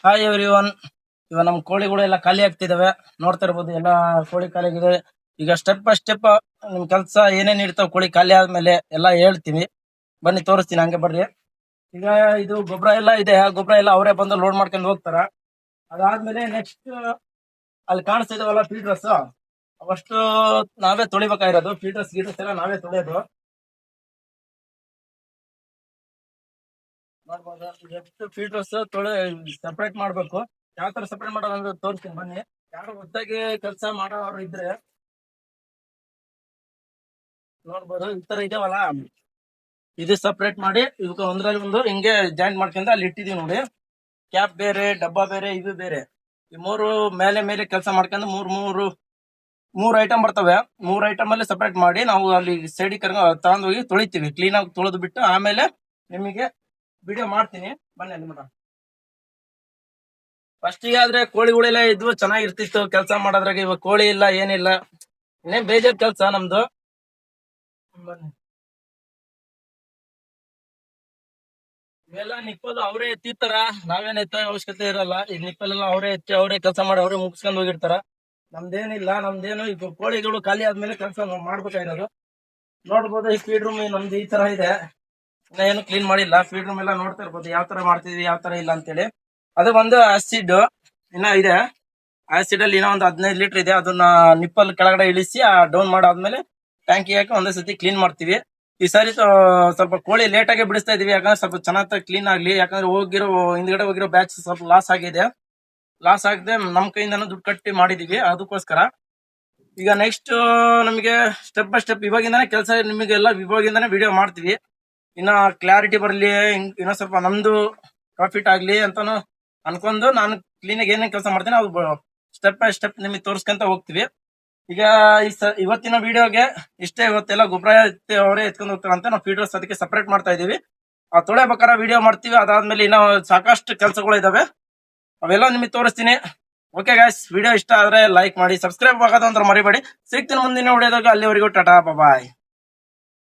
Hi everyone. ಇವಾಗ ನಮ್ ಕೋಳಿಗಳು ಎಲ್ಲ ಖಾಲಿ ಆಗ್ತಿದಾವೆ, ನೋಡ್ತಾ ಇರ್ಬೋದು. ಎಲ್ಲ ಕೋಳಿ ಖಾಲಿ ಆಗಿದೆ. ಈಗ ಸ್ಟೆಪ್ ಬೈ ಸ್ಟೆಪ್ ನಿಮ್ ಕೆಲ್ಸ ಏನೇನ್ ಇರ್ತಾವ ಕೋಳಿ ಖಾಲಿ ಆದ್ಮೇಲೆ ಎಲ್ಲ ಹೇಳ್ತೀನಿ. ಬನ್ನಿ ತೋರಿಸ್ತೀನಿ, ಹಂಗೆ ಬರ್ರಿ. ಈಗ ಇದು ಗೊಬ್ಬರ ಎಲ್ಲ ಇದೆ, ಆ ಗೊಬ್ಬರ ಎಲ್ಲ ಅವರೇ ಬಂದು ಲೋಡ್ ಮಾಡ್ಕೊಂಡು ಹೋಗ್ತಾರ. ಅದಾದ್ಮೇಲೆ ನೆಕ್ಸ್ಟ್ ಅಲ್ಲಿ ಕಾಣಿಸ್ತಾ ಇದಾವಲ್ಲ ಫೀಲ್ಡರ್ಸ್, ಅವಷ್ಟು ನಾವೇ ತೊಳಿಬೇಕಾಗಿರೋದು. ಫೀಲ್ಡರ್ಸ್ ಗೀಟರ್ಸ್ ಎಲ್ಲ ನಾವೇ ತೊಳೆಯೋದು. ನೋಡ್ಬೋದು, ಎಷ್ಟು ಫೀಲ್ಡರ್ಸ್ ಸೆಪರೇಟ್ ಮಾಡ್ಬೇಕು. ಯಾವ ತರ ಸೆಪರೇಟ್ ಮಾಡೋದಂದ್ರೆ ತೋರಿಸ್ತೀನಿ ಬನ್ನಿ. ಯಾರು ಹೊತ್ತಾಗಿ ಕೆಲಸ ಮಾಡೋರು ಇದ್ರೆ ನೋಡ್ಬೋದು, ಈ ತರ ಇದಾವಲ್ಲ, ಇದು ಸಪ್ರೇಟ್ ಮಾಡಿ ಇವಕ್ಕೆ ಒಂದ್ರಲ್ಲಿ ಒಂದು ಹಿಂಗೆ ಜಾಯಿಂಟ್ ಮಾಡ್ಕೊಂಡು ಅಲ್ಲಿ ಇಟ್ಟಿದೀವಿ ನೋಡಿ. ಕ್ಯಾಪ್ ಬೇರೆ, ಡಬ್ಬ ಬೇರೆ, ಇದು ಬೇರೆ. ಈ ಮೂರು ಮೇಲೆ ಮೇಲೆ ಕೆಲಸ ಮಾಡ್ಕೊಂಡು ಮೂರು ಐಟಮ್ ಬರ್ತವೆ. ಮೂರು ಐಟಮ್ ಅಲ್ಲಿ ಸಪ್ರೇಟ್ ಮಾಡಿ ನಾವು ಅಲ್ಲಿ ಸೈಡಿಗೆ ತಗೊಂಡು ಹೋಗಿ ತೊಳಿತೀವಿ. ಕ್ಲೀನ್ ಆಗಿ ತೊಳೆದು ಬಿಟ್ಟು ಆಮೇಲೆ ನಿಮಗೆ ವಿಡಿಯೋ ಮಾಡ್ತೀನಿ, ಬನ್ನಿ ಅಲ್ಲಿ ಮೇಡಮ್. ಫಸ್ಟಿಗೆ ಆದ್ರೆ ಕೋಳಿಗಳೆಲ್ಲ ಇದ್ವು, ಚೆನ್ನಾಗಿರ್ತಿತ್ತು ಕೆಲಸ ಮಾಡೋದ್ರಾಗ. ಇವಾಗ ಕೋಳಿ ಇಲ್ಲ, ಏನಿಲ್ಲ, ಇನ್ನೇನ್ ಬೇಜಾರ್ ಕೆಲಸ ನಮ್ದು. ಬನ್ನಿ. ಇವೆಲ್ಲ ನಿಪ್ಪಲು ಅವರೇ ಎತ್ತಿರ್ತಾರ, ನಾವೇನ್ ಎತ್ತ ಅವಶ್ಯಕತೆ ಇರಲ್ಲ. ಈ ನಿಪ್ಪಲೆಲ್ಲ ಅವರೇ ಎತ್ತಿ ಅವರೇ ಕೆಲಸ ಮಾಡಿ ಅವರೇ ಮುಗಿಸ್ಕೊಂಡು ಹೋಗಿರ್ತಾರ. ನಮ್ದೇನಿಲ್ಲ, ನಮ್ದೇನು ಈಗ ಕೋಳಿಗಳು ಖಾಲಿ ಆದ್ಮೇಲೆ ಕೆಲಸ ಮಾಡ್ಬೇಕಾಗಿರೋದು. ನೋಡ್ಬೋದು, ಈ ಫೀಡ್ ರೂಮ್ ನಮ್ದು ಈ ತರ ಇದೆ. ಇನ್ನ ಏನು ಕ್ಲೀನ್ ಮಾಡಿಲ್ಲ. ಫೀಡ್ ರೂಮ್ ಎಲ್ಲ ನೋಡ್ತಾ ಇರ್ಬೋದು ಯಾವ ತರ ಮಾಡ್ತಿದ್ವಿ, ಯಾವ ತರ ಇಲ್ಲ ಅಂತೇಳಿ. ಅದು ಒಂದು ಆಸಿಡ್ ಇನ್ನ ಇದೆ. ಆಸಿಡ್ ಅಲ್ಲಿ ಇನ್ನೂ ಒಂದು 15 ಲೀಟರ್ ಇದೆ. ಅದನ್ನ ನಿಪ್ಪಲ್ ಕೆಳಗಡೆ ಇಳಿಸಿ ಡೌನ್ ಮಾಡಾದ್ಮೇಲೆ ಟ್ಯಾಂಕಿ ಹಾಕಿ ಒಂದೇ ಸತಿ ಕ್ಲೀನ್ ಮಾಡ್ತೀವಿ. ಈ ಸಾರಿ ಸ್ವಲ್ಪ ಕೋಳಿ ಲೇಟ್ ಆಗಿ ಬಿಡಿಸ್ತಾ ಇದೀವಿ, ಯಾಕಂದ್ರೆ ಸ್ವಲ್ಪ ಚೆನ್ನಾಗಿ ಕ್ಲೀನ್ ಆಗ್ಲಿ. ಯಾಕಂದ್ರೆ ಹಿಂದ್ಗಡೆ ಹೋಗಿರೋ ಬ್ಯಾಚ್ ಸ್ವಲ್ಪ ಲಾಸ್ ಆಗಿದೆ. ಲಾಸ್ ಆಗದೆ ನಮ್ ಕೈಯಿಂದನೂ ದುಡ್ಡು ಕಟ್ಟಿ ಮಾಡಿದೀವಿ, ಅದಕ್ಕೋಸ್ಕರ. ಈಗ ನೆಕ್ಸ್ಟ್ ನಮಗೆ ಸ್ಟೆಪ್ ಬೈ ಸ್ಟೆಪ್ ಇವಾಗಿಂದಾನೆ ಕೆಲಸ, ನಿಮಗೆಲ್ಲ ಇವಾಗಿಂದಾನೆ ವಿಡಿಯೋ ಮಾಡ್ತೀವಿ. ಇನ್ನ ಕ್ಲಾರಿಟಿ ಬರ್ಲಿ, ಇನ್ನ ಸ್ವಲ್ಪ ನಮ್ದು ಪ್ರಾಫಿಟ್ ಆಗ್ಲಿ ಅಂತಾನು ಅನ್ಕೊಂಡು ನಾನು ಕ್ಲೀನಾಗಿ ಏನೇನ್ ಕೆಲಸ ಮಾಡ್ತೀನಿ ಅದು ಸ್ಟೆಪ್ ಬೈ ಸ್ಟೆಪ್ ನಿಮಗೆ ತೋರಿಸ್ಕೊಂತ ಹೋಗ್ತೀವಿ. ಈಗ ಇವತ್ತಿನ ವಿಡಿಯೋಗೆ ಇಷ್ಟೇ. ಇವತ್ತೆಲ್ಲ ಗೊಬ್ಬರ ಅವರೇ ಎತ್ಕೊಂಡು ಹೋಗ್ತಾರೆ ಅಂತ ನಾವು ಫೀಡರ್ಸ್ ಅದಕ್ಕೆ ಸಪರೇಟ್ ಮಾಡ್ತಾ ಇದೀವಿ. ಆ ತೊಳೆಬೇಕಾರ ವಿಡಿಯೋ ಮಾಡ್ತೀವಿ. ಅದಾದ್ಮೇಲೆ ಇನ್ನೂ ಸಾಕಷ್ಟು ಕೆಲಸಗಳು ಇದಾವೆ, ಅವೆಲ್ಲ ನಿಮಗೆ ತೋರಿಸ್ತೀನಿ. ಓಕೆ ಗಾಯ್ಸ್, ವಿಡಿಯೋ ಇಷ್ಟ ಆದ್ರೆ ಲೈಕ್ ಮಾಡಿ, ಸಬ್ಸ್ಕ್ರೈಬ್ ಆಗೋದಂದ್ರೆ ಮರಿಬೇಡಿ. ಸಿಗ್ತೀನಿ ಮುಂದಿನ ವಿಡಿಯೋದಾಗ. ಅಲ್ಲಿವರೆಗೂ ಟಾಟಾ ಬಾಯ್.